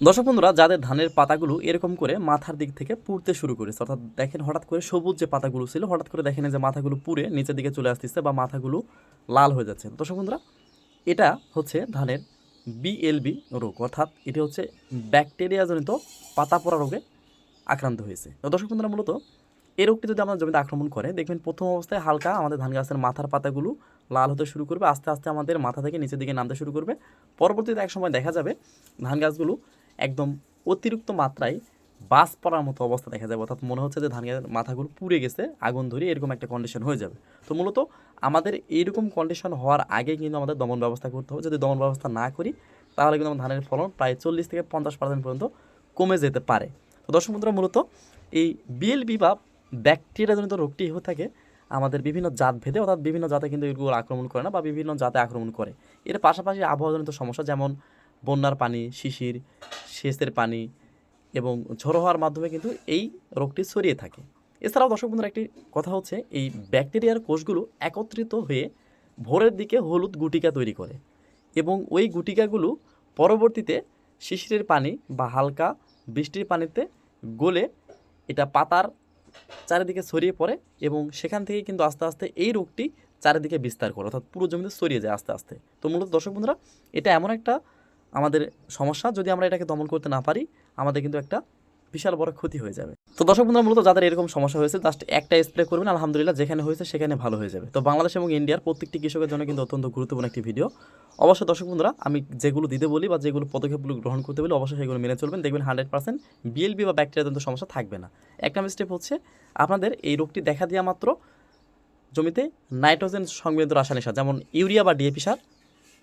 দর্শক বন্ধুরা, যাদের ধানের পাতাগুলো এরকম করে মাথার দিক থেকে পুড়তে শুরু করেছে, অর্থাৎ দেখেন হঠাৎ করে সবুজ যে পাতাগুলো ছিল হঠাৎ করে দেখেন যে মাথাগুলো পুড়ে নিচের দিকে চলে আসতেছে বা মাথাগুলো লাল হয়ে যাচ্ছে। দর্শক বন্ধুরা, এটা হচ্ছে ধানের বিএলবি রোগ, অর্থাৎ এটি হচ্ছে ব্যাকটেরিয়াজনিত পাতা পোড়া রোগে আক্রান্ত হয়েছে। তো দর্শক বন্ধুরা, মূলত এই রোগটি যদি আমাদের জমিতে আক্রমণ করে, দেখবেন প্রথম অবস্থায় হালকা আমাদের ধান গাছের মাথার পাতাগুলো লাল হতে শুরু করবে, আস্তে আস্তে আমাদের মাথা থেকে নিচের দিকে নামতে শুরু করবে। পরবর্তীতে এক সময় দেখা যাবে ধান গাছগুলো একদম অতিরিক্ত মাত্রায় বাস পড়ার মতো অবস্থা দেখা যাবে, অর্থাৎ মনে হচ্ছে যে ধান গাছের মাথাগুলো পুড়ে গেছে, আগুন ধরে এরকম একটা কন্ডিশন হয়ে যাবে। তো মূলত আমাদের এইরকম কন্ডিশন হওয়ার আগে কিন্তু আমাদের দমন ব্যবস্থা করতে হবে। যদি দমন ব্যবস্থা না করি তাহলে কিন্তু আমার ধানের ফলন প্রায় 40 থেকে 50% পর্যন্ত কমে যেতে পারে। তো দর্শক বন্ধুরা, মূলত এই বিএলবি বা ব্যাকটেরিয়াজনিত রোগটি হয়ে থাকে আমাদের বিভিন্ন জাত ভেদে, অর্থাৎ বিভিন্ন জাতে কিন্তু এগুলো আক্রমণ করে না বা বিভিন্ন জাতে আক্রমণ করে। এর পাশাপাশি আবহাওয়াজনিত সমস্যা, যেমন বন্যার পানি, শিশির, সেচের পানি এবং ঝড়ো হওয়ার মাধ্যমে কিন্তু এই রোগটি ছড়িয়ে থাকে। এছাড়াও দর্শক বন্ধুরা, একটি কথা হচ্ছে এই ব্যাকটেরিয়ার কোষগুলো একত্রিত হয়ে ভোরের দিকে হলুদ গুটিকা তৈরি করে এবং ওই গুটিকাগুলো পরবর্তীতে শিশিরের পানি বা হালকা বৃষ্টির পানিতে গলে এটা পাতার চারিদিকে ছড়িয়ে পড়ে এবং সেখান থেকে কিন্তু আস্তে আস্তে এই রোগটি চারিদিকে বিস্তার করে, অর্থাৎ পুরো জমিতে ছড়িয়ে যায় আস্তে আস্তে। তো মূলত দর্শক বন্ধুরা, এটা এমন একটা আমাদের সমস্যা, যদি আমরা এটাকে দমন করতে না পারি আমাদের কিন্তু একটা বিশাল বড় ক্ষতি হয়ে যাবে। তো দর্শক বন্ধুরা, মূলত যাদের এরকম সমস্যা হয়েছে জাস্ট একটা স্প্রে করবেন, আলহামদুলিল্লাহ যেখানে হয়েছে সেখানে ভালো হয়ে যাবে। তো বাংলাদেশ এবং ইন্ডিয়ার প্রত্যেকটি কৃষকের জন্য কিন্তু অত্যন্ত গুরুত্বপূর্ণ একটি ভিডিও। অবশ্যই দর্শক বন্ধুরা, আমি যেগুলো দিতে বলি বা যেগুলো পদক্ষেপগুলো গ্রহণ করতে বলি অবশ্যই সেগুলো মেনে চলবেন, দেখবেন 100% বিএলবি বা ব্যাকটেরিয়াজনিত সমস্যা থাকবে না। এক নম্বর স্টেপ হচ্ছে আপনাদের এই রোগটি দেখা দেওয়া মাত্র জমিতে নাইট্রোজেন সংবেদক রাসায়নিক সার যেমন ইউরিয়া বা ডিএপি সার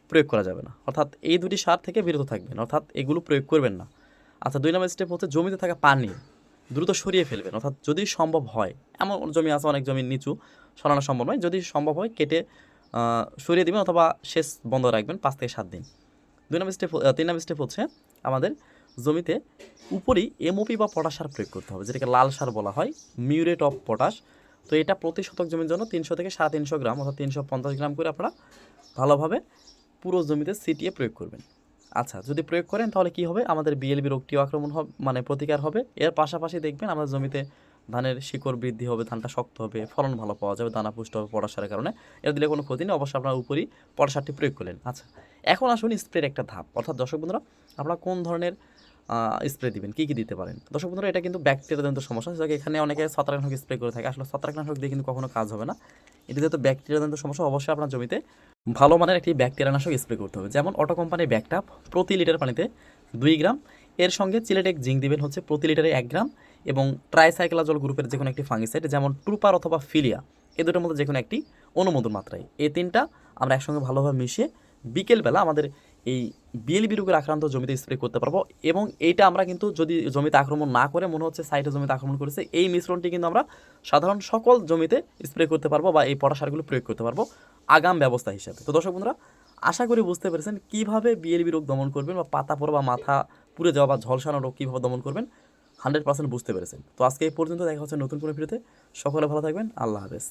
প্রয়োগ করা যাবে না, অর্থাৎ এই দুটি সার থেকে বিরত থাকবেন, অর্থাৎ এগুলো প্রয়োগ করবেন না। আচ্ছা, 2 নম্বর স্টেপ হচ্ছে জমিতে থাকা পানি দ্রুত সরিয়ে ফেলবেন, অর্থাৎ যদি সম্ভব হয়, এমন জমি আছে অনেক জমি নিচু, সরানো সম্ভব নয়, যদি সম্ভব হয় কেটে সরিয়ে দেবেন অথবা সেচ বন্ধ রাখবেন 5 থেকে 7 দিন। 3 নম্বর স্টেপ হচ্ছে আমাদের জমিতে উপরই এমওপি বা পটাশ সার প্রয়োগ করতে হবে, যেটাকে লাল সার বলা হয়, মিউরেট অফ পটাশ। তো এটা প্রতি শতক জমির জন্য 300 থেকে 350 গ্রাম অর্থাৎ 350 গ্রাম করে আপনারা ভালোভাবে পুরো জমিতে ছিটিয়ে প্রয়োগ করবেন। আচ্ছা, যদি প্রয়োগ করেন তাহলে কি হবে, আমাদের বিএলবি রোগটিও আক্রমণ হবে, মানে প্রতিকার হবে। এর পাশাপাশি দেখবেন আমাদের জমিতে ধানের শিকড় বৃদ্ধি হবে, ধানটা শক্ত হবে, ফলন ভালো পাওয়া যাবে, দানা পুষ্ট হবে পটাশ সারের কারণে। এর দিলে কোনো ক্ষতি নেই, অবশ্যই আপনার উপরই পটাশ সারটি প্রয়োগ করলেন। আচ্ছা, এখন আসুন স্প্রের একটা ধাপ, অর্থাৎ দর্শক বন্ধুরা, আপনারা কোন ধরনের স্প্রে দিবেন, কী কী দিতে পারেন। দর্শক বন্ধুরা, এটা কিন্তু ব্যাকটেরিয়াজনিত সমস্যা, যেটাকে এখানে অনেকে ছত্রাকনাশক স্প্রে করে থাকে, আসলে ছত্রাকনাশক দিয়ে কিন্তু কখনো কাজ হবে না। এটি যেহেতু ব্যাকটেরিয়াজনিত সমস্যা, অবশ্যই আপনার জমিতে ভালো মানের একটি ব্যাকটেরিয়ানাশক স্প্রে করতে হবে, যেমন অটো কোম্পানির ব্যাকটাপ প্রতি লিটার পানিতে 2 গ্রাম, এর সঙ্গে চিলেটেক জিঙ্ক দিবেন হচ্ছে প্রতি লিটারে 1 গ্রাম, এবং ট্রাইসাইক্লাজল গ্রুপের যে কোনো একটি ফাঙ্গিসাইড যেমন ট্রুপার অথবা ফিলিয়া, এই দুটোর মধ্যে যে কোনো একটি অনুমোদন মাত্রায়, এই তিনটা আমরা একসঙ্গে ভালোভাবে মিশিয়ে বিকেলবেলা আমাদের এই বিএলবি রোগের আক্রান্ত জমিতে স্প্রে করতে পারবো। এবং এইটা আমরা কিন্তু যদি জমিতে আক্রমণ না করে মনে হচ্ছে সাইডে জমিতে আক্রমণ করেছে, এই মিশ্রণটি কিন্তু আমরা সাধারণ সকল জমিতে স্প্রে করতে পারবো বা এই পটাশ সারগুলো প্রয়োগ করতে পারবো আগাম ব্যবস্থা হিসাবে। তো দর্শক বন্ধুরা, আশা করি বুঝতে পেরেছেন কীভাবে বিএলবি রোগ দমন করবেন বা পাতা পোড়া বা মাথা পুড়ে যাওয়া বা ঝলসানো রোগ কীভাবে দমন করবেন 100% বুঝতে পেরেছেন। তো আজকে এই পর্যন্ত, দেখা হচ্ছে নতুন কোনো ভিডিওতে। সকলে ভালো থাকবেন, আল্লাহ হাফেজ।